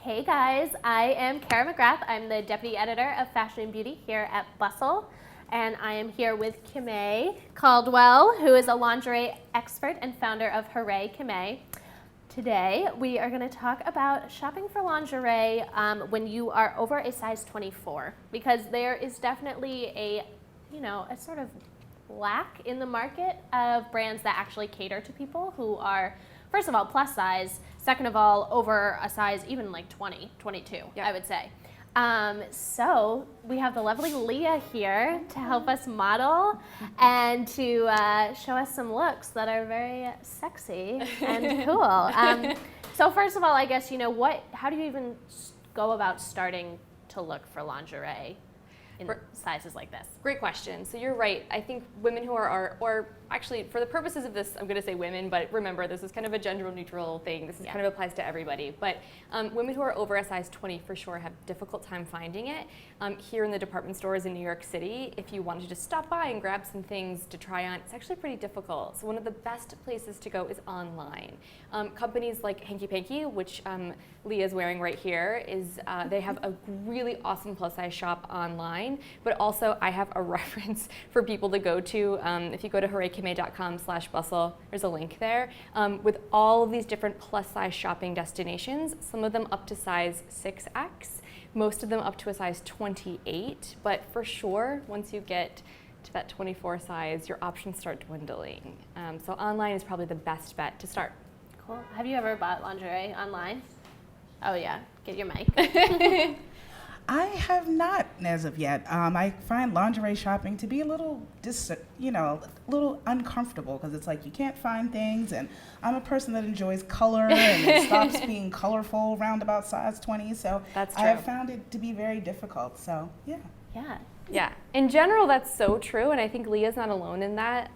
Hey guys, I am Kara McGrath. I'm the Deputy Editor of Fashion and Beauty here at Bustle, and I am here with Kimmay Caldwell, who is a lingerie expert and founder of Hooray Kimmay. Today, we are going to talk about shopping for lingerie when you are over a size 24, because there is definitely a sort of lack in the market of brands that actually cater to people who are, first of all, plus size, second of all, over a size even like 20, 22, I would say. So we have the lovely Leah here to help us model and to show us some looks that are very sexy and cool. So first of all, I guess, how do you even go about starting to look for lingerie in sizes like this? Great question. So you're right. I think women who are or actually for the purposes of this, I'm going to say women, but remember this is kind of a gender neutral thing. This is kind of applies to everybody. But women who are over a size 20 for sure have a difficult time finding it. Here in the department stores in New York City, if you wanted to just stop by and grab some things to try on, it's actually pretty difficult. So one of the best places to go is online. Companies like Hanky Panky, which Leah's wearing right here, they have a really awesome plus size shop online, but also I have a reference for people to go to. If you go to hooraykimmay.com/bustle, there's a link there with all of these different plus size shopping destinations, some of them up to size 6X, most of them up to a size 28, but for sure, once you get to that 24 size, your options start dwindling. So online is probably the best bet to start. Cool. Have you ever bought lingerie online? Oh yeah, get your mic. I have not as of yet. I find lingerie shopping to be a little, little uncomfortable because it's like you can't find things, and I'm a person that enjoys color and it stops being colorful around about size 20. So that's true. I have found it to be very difficult. So yeah. Yeah. In general, that's so true, and I think Leah's not alone in that.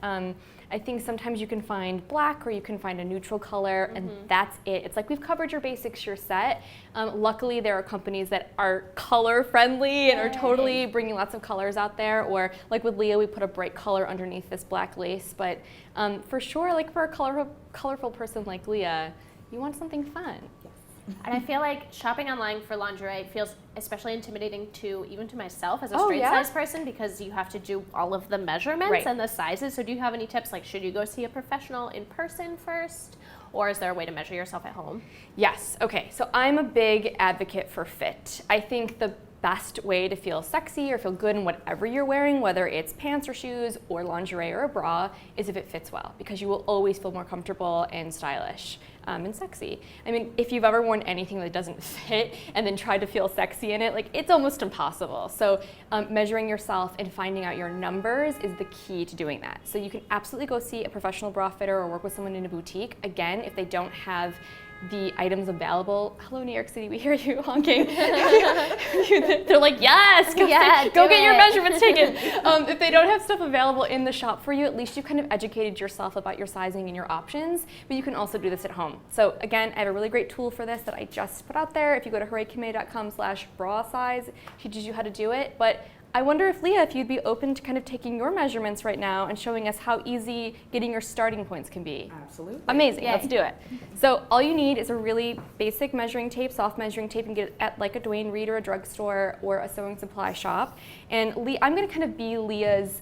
I think sometimes you can find black or you can find a neutral color, and that's it. It's like we've covered your basics, you're set. Luckily, there are companies that are color friendly and are totally bringing lots of colors out there. Or like with Leah, we put a bright color underneath this black lace. But for sure, like for a colorful person like Leah, you want something fun. And I feel like shopping online for lingerie feels especially intimidating even to myself as a straight size person, because you have to do all of the measurements and the sizes. So do you have any tips, like should you go see a professional in person first, or is there a way to measure yourself at home? Yes, okay, so I'm a big advocate for fit. I think the best way to feel sexy or feel good in whatever you're wearing, whether it's pants or shoes or lingerie or a bra, is if it fits well, because you will always feel more comfortable and stylish and sexy. I mean, if you've ever worn anything that doesn't fit and then tried to feel sexy in it, like it's almost impossible. So measuring yourself and finding out your numbers is the key to doing that. So you can absolutely go see a professional bra fitter or work with someone in a boutique. Again, if they don't have the items available. Hello, New York City, we hear you honking. They're like, yes, go get your measurements taken. If they don't have stuff available in the shop for you, at least you've kind of educated yourself about your sizing and your options, but you can also do this at home. So again, I have a really great tool for this that I just put out there. If you go to hooraykimmay.com/bra size, it teaches you how to do it. But I wonder if, Leah, if you'd be open to kind of taking your measurements right now and showing us how easy getting your starting points can be. Absolutely. Amazing, let's do it. So all you need is a really basic measuring tape, soft measuring tape, and get it at like a Dwayne Reed or a drugstore or a sewing supply shop. And I'm gonna kind of be Leah's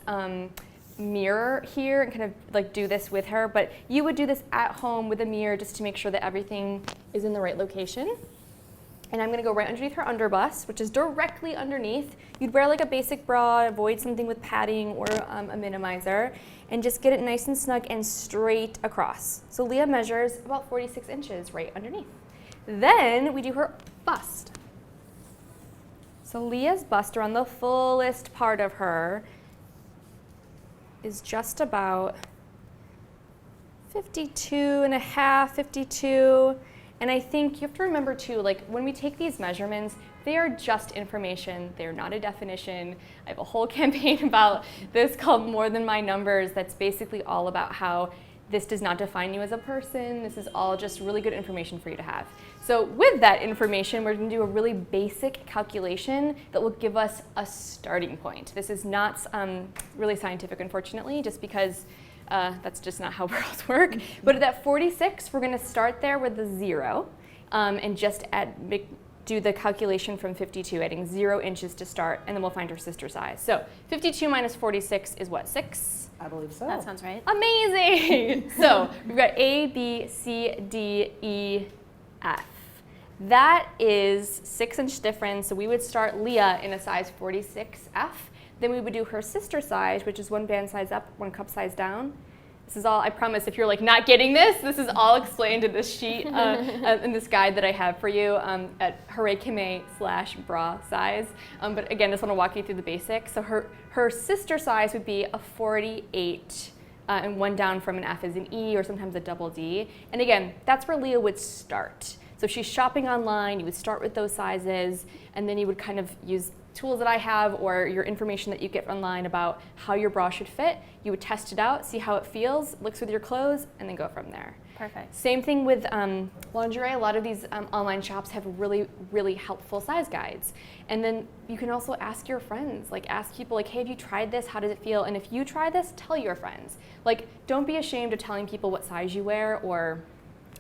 mirror here and kind of like do this with her, but you would do this at home with a mirror just to make sure that everything is in the right location. And I'm gonna go right underneath her underbust, which is directly underneath. You'd wear like a basic bra, avoid something with padding or a minimizer, and just get it nice and snug and straight across. So Leah measures about 46 inches right underneath. Then we do her bust. So Leah's bust, around the fullest part of her, is just about 52.5, 52. And I think you have to remember too, like when we take these measurements, they are just information. They're not a definition. I have a whole campaign about this called More Than My Numbers that's basically all about how this does not define you as a person. This is all just really good information for you to have. So with that information, we're gonna do a really basic calculation that will give us a starting point. This is not really scientific, unfortunately, just because that's just not how bras work. But at that 46, we're gonna start there with the 0 and just do the calculation from 52, adding 0 inches to start, and then we'll find her sister size. So 52 minus 46 is what, 6? I believe so. That sounds right. Amazing! So we've got A, B, C, D, E, F. That is 6-inch difference, so we would start Leah in a size 46F. Then we would do her sister size, which is 1 band size up, 1 cup size down. This is all, I promise, if you're like not getting this, this is all explained in this sheet, in this guide that I have for you at Hooray Kimmay /bra size. But again, just want to walk you through the basics. So her sister size would be a 48, and 1 down from an F is an E or sometimes a double D. And again, that's where Leah would start. So if she's shopping online, you would start with those sizes, and then you would kind of use tools that I have or your information that you get online about how your bra should fit. You would test it out, see how it feels, looks with your clothes, and then go from there. Perfect. Same thing with lingerie. A lot of these online shops have really, really helpful size guides. And then you can also ask your friends, like ask people like, hey, have you tried this? How does it feel? And if you try this, tell your friends. Like, don't be ashamed of telling people what size you wear or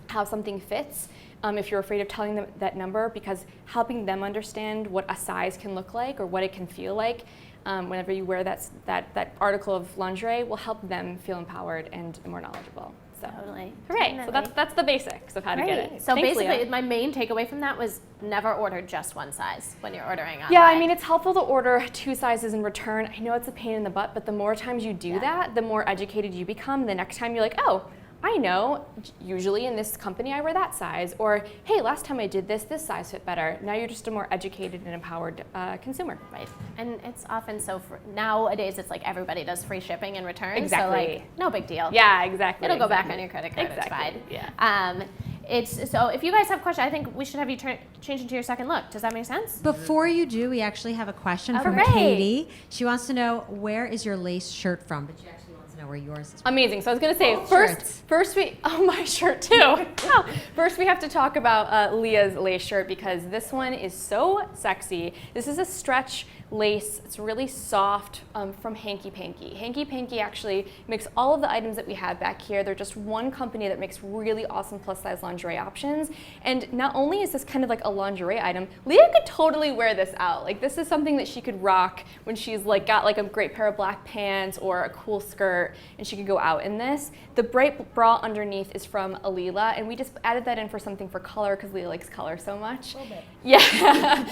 how something fits. If you're afraid of telling them that number, because helping them understand what a size can look like or what it can feel like whenever you wear that article of lingerie will help them feel empowered and more knowledgeable. So, Totally. hooray! So Definitely. that's the basics of how to get it. So Thanks, basically, Leah. my main takeaway from that was never order just one size when you're ordering online. Yeah, I mean, it's helpful to order 2 sizes in return. I know it's a pain in the butt, but the more times you do that, the more educated you become. The next time you're like, oh, I know, usually in this company I wear that size, or hey, last time I did this size fit better. Now you're just a more educated and empowered consumer. Right, and it's often so, nowadays it's like everybody does free shipping and returns, Exactly. so like, no big deal. Yeah, exactly. It'll go back on your credit card, Exactly. it's fine. It's, so if you guys have questions, I think we should have you change into your second look. Does that make sense? Before you do, we actually have a question from Hooray. Katie. She wants to know, where is your lace shirt from? But she actually wants to know where yours is from. Amazing. So I was going to say, Shirts. first we, oh, my shirt too. Wow. First we have to talk about Leah's lace shirt because this one is so sexy. This is a stretch lace. It's really soft from Hanky Panky. Hanky Panky actually makes all of the items that we have back here. They're just one company that makes really awesome plus size lingerie options. And not only is this kind of like a lingerie item, Leah could totally wear this out. Like this is something that she could rock when she's like got like a great pair of black pants or a cool skirt and she could go out in this. The bright bra underneath is from Alila and we just added that in for something for color because Leah likes color so much. A little bit. Yeah.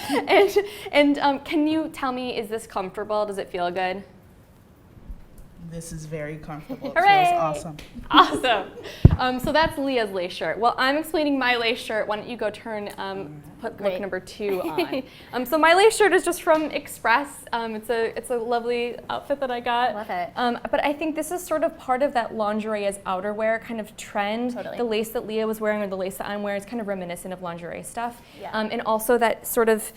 and can you tell me, is this comfortable? Does it feel good? This is very comfortable. It Hooray! feels awesome. Awesome. So that's Leah's lace shirt. Well, I'm explaining my lace shirt. Why don't you go turn, put look Great. number 2 on. So my lace shirt is just from Express. It's a lovely outfit that I got. Love it. But I think this is sort of part of that lingerie as outerwear kind of trend. Totally. The lace that Leah was wearing or the lace that I'm wearing is kind of reminiscent of lingerie stuff. Yeah. And also that sort of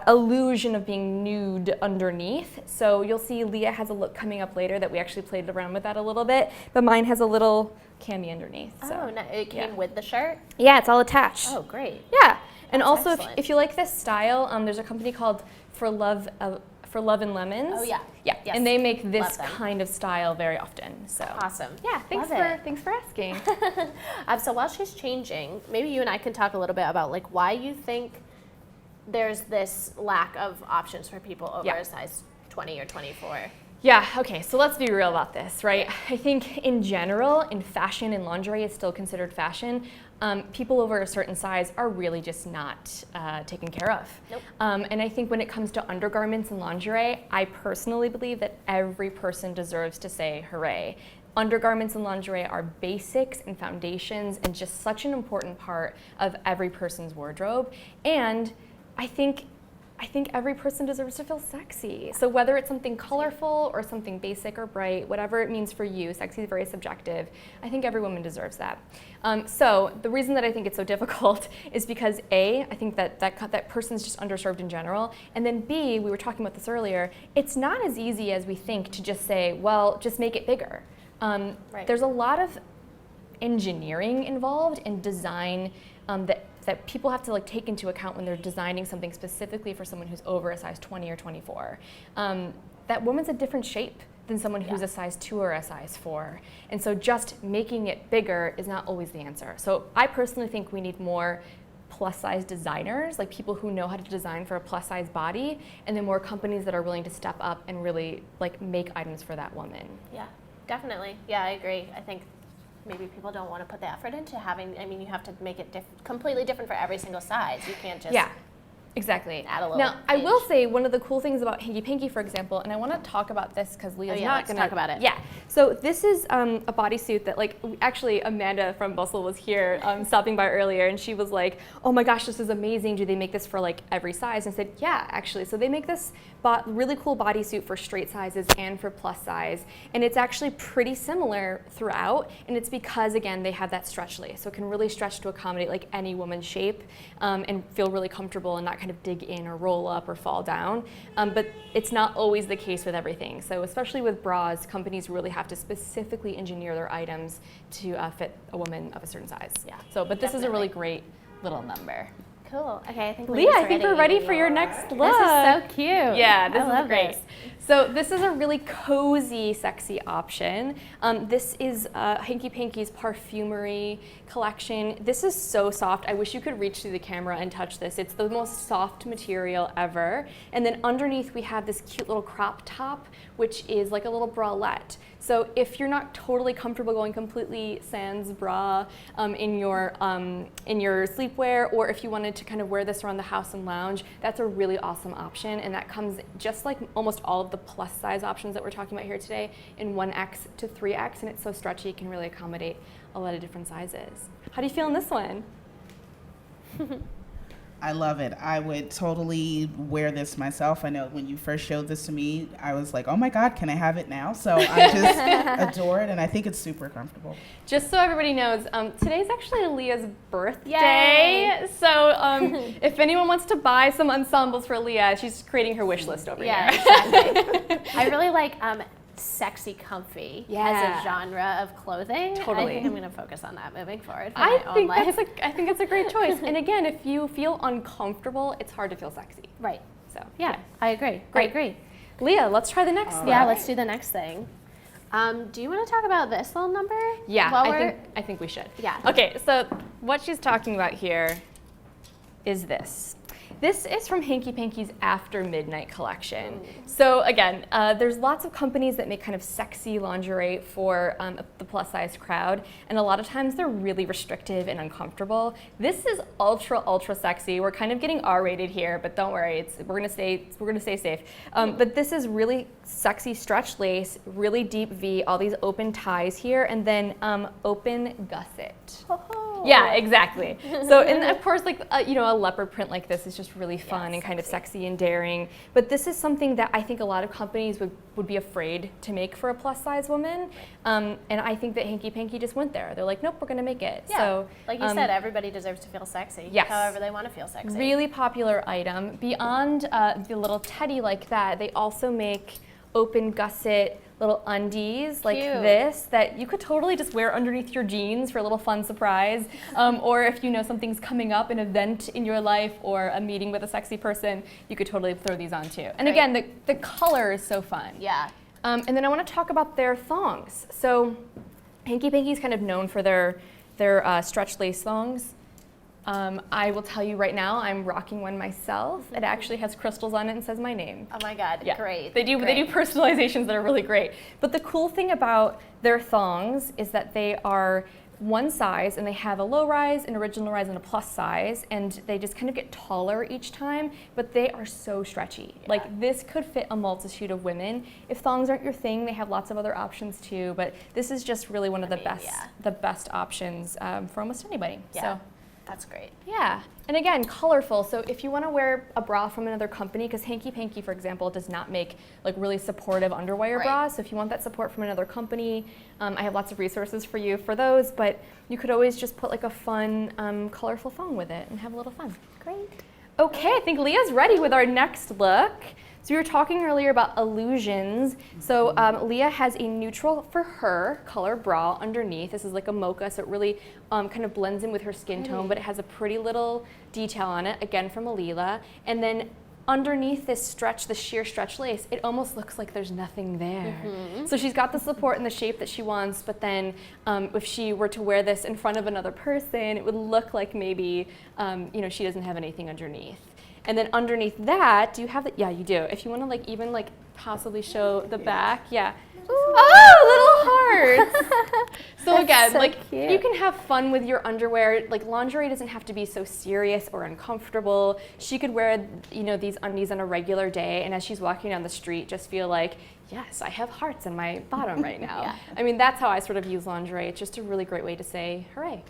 illusion of being nude underneath. So you'll see Leah has a look coming up later that we actually played around with that a little bit, but mine has a little cami underneath. So. Oh, no, it came with the shirt? Yeah, it's all attached. Oh, great. Yeah, and That's also excellent. if you like this style, there's a company called For Love and Lemons. Oh, yeah. Yeah, Yes. and they make Love this them. kind of style very often. So Awesome. yeah, thanks Love for asking. So while she's changing, maybe you and I can talk a little bit about like why you think there's this lack of options for people over a size 20 or 24. Yeah, okay, so let's be real about this, right? I think in general, in fashion and lingerie is still considered fashion, people over a certain size are really just not taken care of. Nope. And I think when it comes to undergarments and lingerie, I personally believe that every person deserves to say hooray. Undergarments and lingerie are basics and foundations and just such an important part of every person's wardrobe. And I think every person deserves to feel sexy. So whether it's something colorful or something basic or bright, whatever it means for you, sexy is very subjective. I think every woman deserves that. So the reason that I think it's so difficult is because A, I think that person's just underserved in general, and then B, we were talking about this earlier, it's not as easy as we think to just say, well, just make it bigger. Right. There's a lot of engineering involved in design that people have to like take into account when they're designing something specifically for someone who's over a size 20 or 24. That woman's a different shape than someone who's a size 2 or a size 4. And so just making it bigger is not always the answer. So I personally think we need more plus size designers, like people who know how to design for a plus size body, and then more companies that are willing to step up and really like make items for that woman. Yeah, definitely. Yeah, I agree. I think maybe people don't want to put the effort into having, I mean, you have to make it completely different for every single size. You can't just Exactly. add a little Now, I inch. will say one of the cool things about Hanky Panky, for example, and I want to talk about this because Leah's not let's going to talk about it. Yeah. So this is a bodysuit that, like, actually Amanda from Bustle was here stopping by earlier, and she was like, "Oh my gosh, this is amazing! Do they make this for like every size?" And I said, "Yeah, actually. So they make this really cool bodysuit for straight sizes and for plus size, and it's actually pretty similar throughout. And it's because again they have that stretch lace, so it can really stretch to accommodate like any woman's shape and feel really comfortable and not kind of dig in or roll up or fall down. But it's not always the case with everything. So especially with bras, companies really have to specifically engineer their items to fit a woman of a certain size. Yeah, So, but this is a really definitely. great little number. Cool. Okay, I think Leah, I think we're ready for your next look. This is so cute. Yeah, this I is love great. this. So this is a really cozy, sexy option. This is Hanky Panky's Parfumery collection. This is so soft. I wish you could reach through the camera and touch this. It's the most soft material ever. And then underneath we have this cute little crop top, which is like a little bralette. So if you're not totally comfortable going completely sans bra in your sleepwear, or if you wanted to kind of wear this around the house and lounge, that's a really awesome option. And that comes just like almost all of the plus size options that we're talking about here today in 1X to 3X, and it's so stretchy it can really accommodate a lot of different sizes. How do you feel in this one? I love it. I would totally wear this myself. I know when you first showed this to me, I was like, oh my God, can I have it now? So I just adore it, and I think it's super comfortable. Just so everybody knows, today's actually Leah's birthday. Yay! So if anyone wants to buy some ensembles for Leah, she's creating her wish list over here. Exactly. I really like sexy comfy as Yeah. a genre of clothing. Totally. I think I'm going to focus on that moving forward for I my own think life. I think it's a great choice. And again, if you feel uncomfortable, it's hard to feel sexy. Right. So Yeah, I agree. Great. I agree. Leah, let's try the next look. Yeah, let's do the next thing. Do you want to talk about this little number? Yeah, While I think we should. Yeah. Okay, so what she's talking about here is this. This is from Hanky Panky's After Midnight collection. So again, there's lots of companies that make kind of sexy lingerie for the plus size crowd, and a lot of times they're really restrictive and uncomfortable. This is ultra, ultra sexy. We're kind of getting R-rated here, but don't worry, we're gonna stay safe. But this is really sexy stretch lace, really deep V, all these open ties here, and then open gusset. Yeah, exactly. So, and of course, like a leopard print like this is just really fun and kind of sexy and daring. But this is something that I think a lot of companies would be afraid to make for a plus size woman. And I think that Hanky Panky just went there. They're like, nope, we're gonna make it. Yeah. So, like you said, everybody deserves to feel sexy. Yes. However they want to feel sexy. really popular item. Beyond the little teddy like that, they also make open gusset little undies like Cute. this that you could totally just wear underneath your jeans for a little fun surprise. Or if you know something's coming up, an event in your life or a meeting with a sexy person, you could totally throw these on too. And Great. again, the color is so fun. Yeah. And then I want to talk about their thongs. So Hanky Panky's kind of known for their stretch lace thongs. I will tell you right now, I'm rocking one myself. It actually has crystals on it and says my name. Oh my God. Yeah. Great. They do personalizations that are really great. But the cool thing about their thongs is that they are one size, and they have a low rise, an original rise, and a plus size, and they just kind of get taller each time, but they are so stretchy. Yeah. Like this could fit a multitude of women. If thongs aren't your thing, they have lots of other options too, but this is just really one of the best options for almost anybody. Yeah. So. That's great. Yeah, and again, colorful. So if you want to wear a bra from another company, because Hanky Panky, for example, does not make like really supportive underwire Right. bras. So if you want that support from another company, I have lots of resources for you for those. But you could always just put like a fun, colorful thong with it and have a little fun. Great. Okay, I think Leah's ready with our next look. So we were talking earlier about illusions. So Leah has a neutral for her color bra underneath. This is like a mocha, so it really kind of blends in with her skin tone, but it has a pretty little detail on it, again from Alila. And then underneath this stretch, the sheer stretch lace, it almost looks like there's nothing there. So she's got the support and the shape that she wants, but then if she were to wear this in front of another person, it would look like maybe she doesn't have anything underneath. And then underneath that, do you have that? Yeah, you do. If you want to even possibly show the back, yeah. Oh, little hearts. So again, so cute. you can have fun with your underwear. Lingerie doesn't have to be so serious or uncomfortable. She could wear, these undies on a regular day, and as she's walking down the street, just feel like, yes, I have hearts in my bottom right now. Yeah. I mean, that's how I sort of use lingerie. It's just a really great way to say, hooray.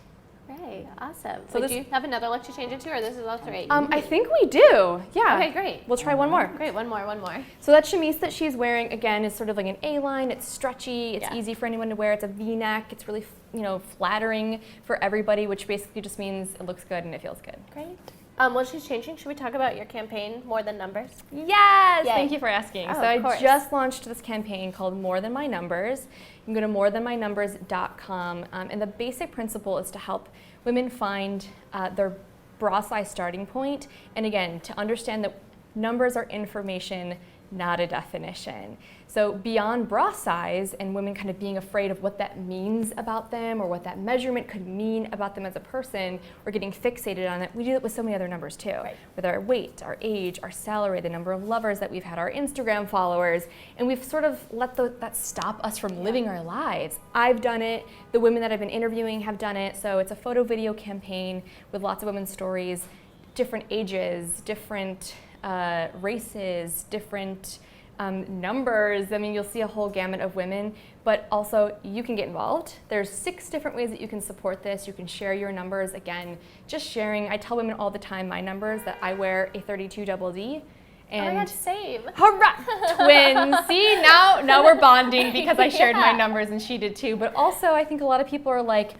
Right, awesome. So Do you have another look to change into, or this is all three? I think we do. Yeah. Okay, great. We'll try one more. Great, one more. So that chemise that she's wearing, again, is sort of like an A-line. It's stretchy. It's Yeah. easy for anyone to wear. It's a V-neck. It's really, flattering for everybody, which basically just means it looks good and it feels good. Great. While she's changing, should we talk about your campaign, More Than Numbers? Yes! Yay. Thank you for asking. Oh, So of I course. just launched this campaign called More Than My Numbers. You can go to morethanmynumbers.com, and the basic principle is to help women find their bra size starting point, and again, to understand that numbers are information, not a definition. So beyond bra size and women kind of being afraid of what that means about them or what that measurement could mean about them as a person or getting fixated on it, we do that with so many other numbers too. Right. With our weight, our age, our salary, the number of lovers that we've had, our Instagram followers, and we've sort of let that stop us from living our lives. I've done it, the women that I've been interviewing have done it, so it's a photo video campaign with lots of women's stories, different ages, different races, different numbers. I mean, you'll see a whole gamut of women, but also you can get involved. There's 6 different ways that you can support this. You can share your numbers. Again, just sharing. I tell women all the time my numbers, that I wear a 32 double D. And Oh my God, same. hurrah, twins. See, now we're bonding because I shared my Yeah. numbers and she did too. But also I think a lot of people are like,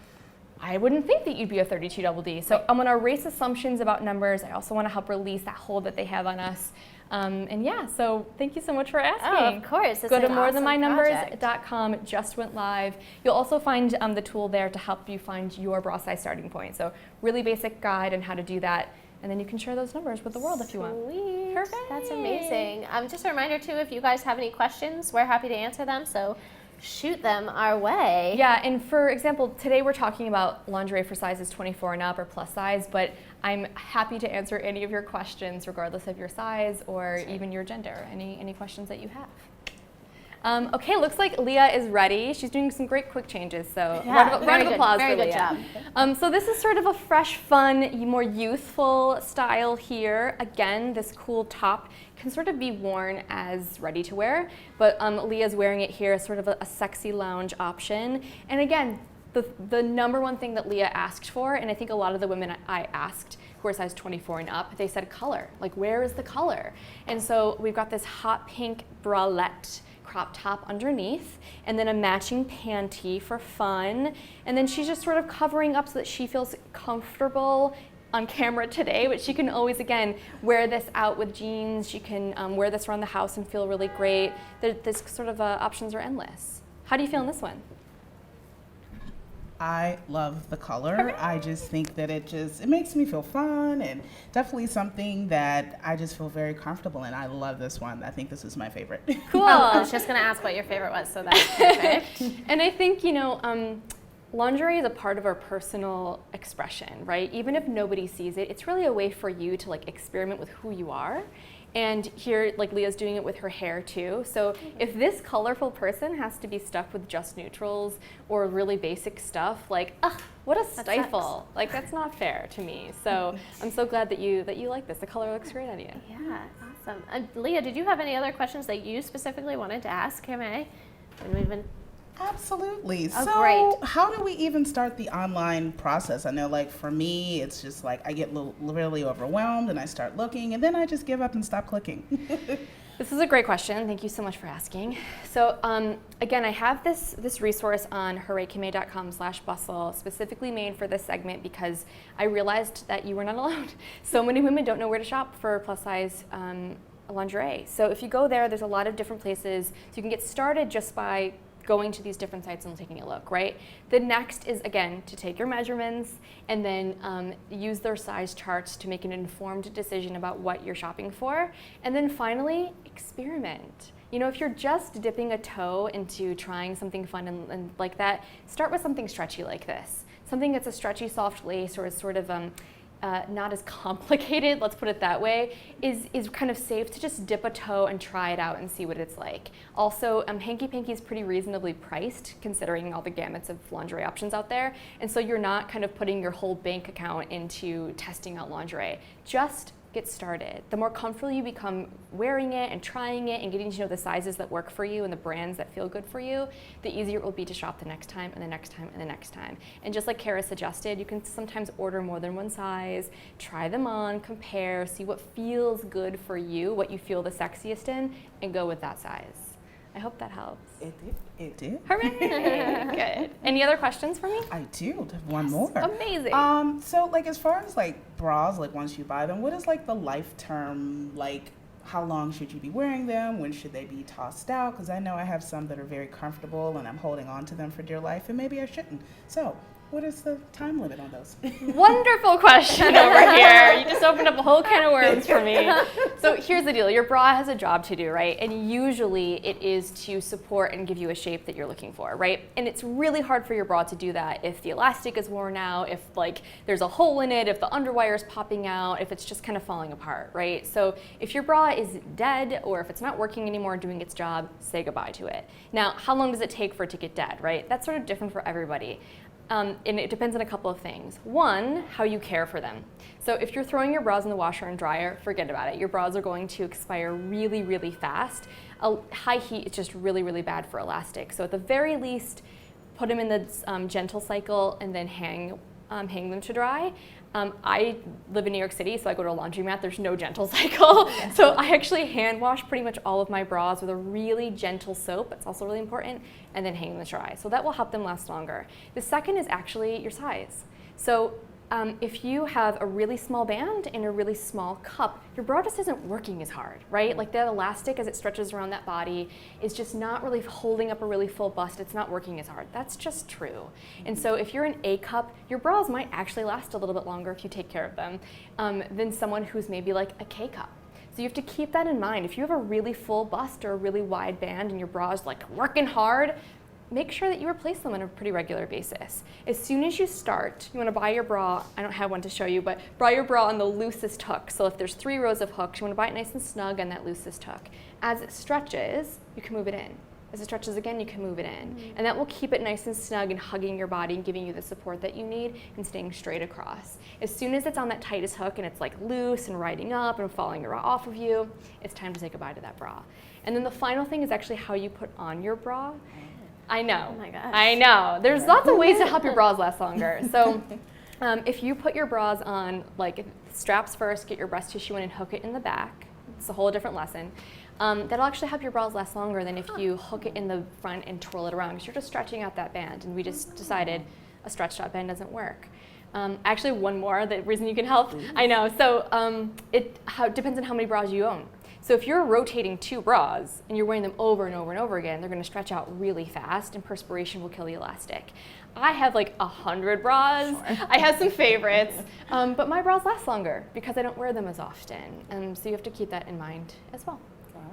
I wouldn't think that you'd be a 32 double D. So I'm gonna erase assumptions about numbers. I also wanna help release that hold that they have on us. And yeah, so thank you so much for asking. Oh, of course. It's Go to an awesome morethanmynumbers.com. It just went live. You'll also find the tool there to help you find your bra size starting point. So really basic guide on how to do that. And then you can share those numbers with the world if you want. Sweet. Perfect. That's amazing. Just a reminder too, if you guys have any questions, we're happy to answer them. So shoot them our way. Yeah, and for example, today we're talking about lingerie for sizes 24 and up or plus size, but I'm happy to answer any of your questions regardless of your size or even your gender, any questions that you have. Okay, looks like Leah is ready. She's doing some great quick changes, so round of applause very for good Leah. job. So this is sort of a fresh, fun, more youthful style here. Again, this cool top can sort of be worn as ready to wear, but Leah's wearing it here as sort of a sexy lounge option. And again, the number one thing that Leah asked for, and I think a lot of the women I asked who are size 24 and up, they said color. Like, where is the color? And so we've got this hot pink bralette crop top underneath, and then a matching panty for fun. And then she's just sort of covering up so that she feels comfortable on camera today, but she can always, again, wear this out with jeans. She can wear this around the house and feel really great. This sort of options are endless. How do you feel in this one? I love the color. I just think that it makes me feel fun and definitely something that I just feel very comfortable in. I love this one. I think this is my favorite. Cool. I was just gonna ask what your favorite was, so that's perfect. And I think, lingerie is a part of our personal expression, right? Even if nobody sees it, it's really a way for you to experiment with who you are. And here, Leah's doing it with her hair too. So if this colorful person has to be stuck with just neutrals or really basic stuff, what a stifle. That's not fair to me. So I'm so glad that you like this. The color looks great on you. Yeah, awesome. Leah, did you have any other questions that you specifically wanted to ask Kimmay? And we've been Absolutely. Oh, So great. how do we even start the online process? I know for me, it's just I get really overwhelmed and I start looking and then I just give up and stop clicking. This is a great question. Thank you so much for asking. So again, I have this resource on hooraykimmay.com/bustle specifically made for this segment because I realized that you were not alone. So many women don't know where to shop for plus size lingerie. So if you go there's a lot of different places. So you can get started just by going to these different sites and taking a look, right? The next is, again, to take your measurements and then use their size charts to make an informed decision about what you're shopping for. And then finally, experiment. You know, if you're just dipping a toe into trying something fun and like that, start with something stretchy like this. Something that's a stretchy, soft lace or is sort of not as complicated, let's put it that way, is kind of safe to just dip a toe and try it out and see what it's like. Also, Hanky Panky is pretty reasonably priced considering all the gamuts of lingerie options out there, and so you're not kind of putting your whole bank account into testing out lingerie. Just get started. The more comfortable you become wearing it and trying it and getting to know the sizes that work for you and the brands that feel good for you, the easier it will be to shop the next time and the next time and the next time. And just like Kara suggested, you can sometimes order more than one size, try them on, compare, see what feels good for you, what you feel the sexiest in, and go with that size. I hope that helps. It did. Hooray! Good. Any other questions for me? I do have one more. Amazing. So like as far as like bras, like once you buy them, what is like the life term? Like how long should you be wearing them? When should they be tossed out? Because I know I have some that are very comfortable and I'm holding on to them for dear life, and maybe I shouldn't. So what is the time limit on those? Wonderful question over here. You just opened up a whole can of worms for me. So here's the deal. Your bra has a job to do, right? And usually it is to support and give you a shape that you're looking for, right? And it's really hard for your bra to do that if the elastic is worn out, if like there's a hole in it, if the underwire is popping out, if it's just kind of falling apart, right? So if your bra is dead or if it's not working anymore and doing its job, say goodbye to it. Now, how long does it take for it to get dead, right? That's sort of different for everybody. And it depends on a couple of things. One, how you care for them. So if you're throwing your bras in the washer and dryer, forget about it. Your bras are going to expire really, really fast. High heat is just really, really bad for elastic. So at the very least, put them in the gentle cycle and then hang them to dry. I live in New York City, so I go to a laundromat. There's no gentle cycle. So I actually hand wash pretty much all of my bras with a really gentle soap. That's also really important. And then hang them to dry. So that will help them last longer. The second is actually your size. So if you have a really small band and a really small cup, your bra just isn't working as hard, right? Like that elastic as it stretches around that body is just not really holding up a really full bust. It's not working as hard. That's just true. And so if you're an A cup, your bras might actually last a little bit longer if you take care of them than someone who's maybe like a K cup. So you have to keep that in mind. If you have a really full bust or a really wide band and your bra is like working hard, make sure that you replace them on a pretty regular basis. As soon as you start, you want to buy your bra, I don't have one to show you, but buy your bra on the loosest hook. So if there's 3 rows of hooks, you want to buy it nice and snug on that loosest hook. As it stretches, you can move it in. As it stretches again, you can move it in. And that will keep it nice and snug and hugging your body and giving you the support that you need and staying straight across. As soon as it's on that tightest hook and it's like loose and riding up and falling off of you, it's time to say goodbye to that bra. And then the final thing is actually how you put on your bra. I know. Oh my gosh. I know. There's lots of ways to help your bras last longer. So if you put your bras on, like straps first, get your breast tissue in and hook it in the back. It's a whole different lesson. That'll actually help your bras last longer than if you hook it in the front and twirl it around because you're just stretching out that band. And we just decided a stretched out band doesn't work. Actually, one more, the reason you can help. I know. So it depends on how many bras you own. So if you're rotating 2 bras and you're wearing them over and over and over again, they're going to stretch out really fast and perspiration will kill the elastic. I have like 100 bras. Sure. I have some favorites, but my bras last longer because I don't wear them as often. So you have to keep that in mind as well.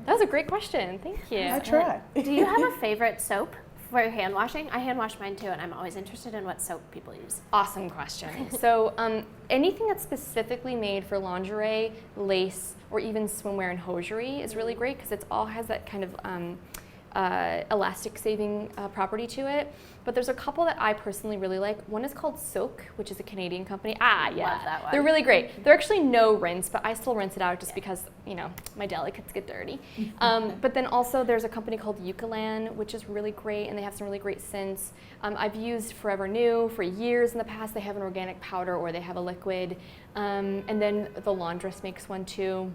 That was a great question. Thank you. I try. Do you have a favorite soap for hand washing? I hand wash mine too, and I'm always interested in what soap people use. Awesome question. So anything that's specifically made for lingerie, lace, or even swimwear and hosiery is really great because it all has that kind of elastic saving property to it. But there's a couple that I personally really like. One is called Soak, which is a Canadian company. Yeah. Love that one. They're really great. They're actually no rinse, but I still rinse it out just because, you know, my delicates get dirty. But then also there's a company called Eucalan, which is really great, and they have some really great scents. I've used Forever New for years in the past. They have an organic powder or they have a liquid. And then the Laundress makes one too.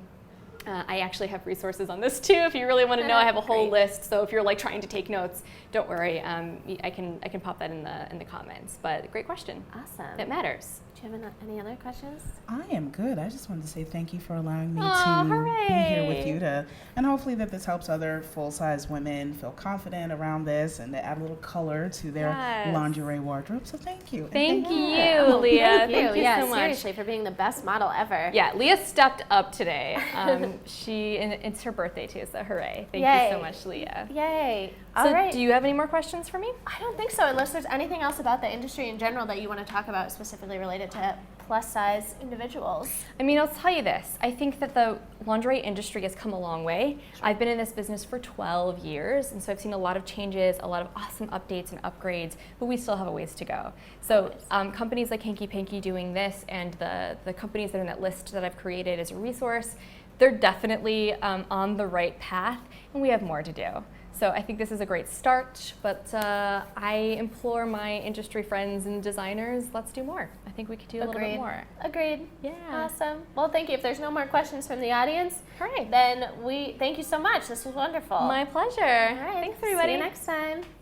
I actually have resources on this too. If you really want to know, I have a whole Great. list. So if you're like trying to take notes, don't worry. I can pop that in the comments. But great question. Awesome. It matters. Do you have any other questions? I am good. I just wanted to say thank you for allowing me Aw, to be here with hooray. you and hopefully that this helps other full-size women feel confident around this and to add a little color to their Yes. lingerie wardrobe. So thank you. And Thank you, Yeah. Leah. Thank you. Yeah, so much. seriously, for being the best model ever. Yeah, Leah stepped up today. And it's her birthday too, so hooray. Thank Yay. you so much, Leah. Yay. So All right. do you have any more questions for me? I don't think so, unless there's anything else about the industry in general that you want to talk about specifically related to plus size individuals. I mean, I'll tell you this. I think that the lingerie industry has come a long way. I've been in this business for 12 years, and so I've seen a lot of changes, a lot of awesome updates and upgrades, but we still have a ways to go. So companies like Hanky Panky doing this and the companies that are in that list that I've created as a resource, they're definitely on the right path, and we have more to do. So I think this is a great start, but I implore my industry friends and designers, let's do more. I think we could do a little bit more. Agreed. Yeah. Awesome. Well, thank you. If there's no more questions from the audience, All right. then we thank you so much. This was wonderful. My pleasure. All right. Thanks, everybody. See you next time.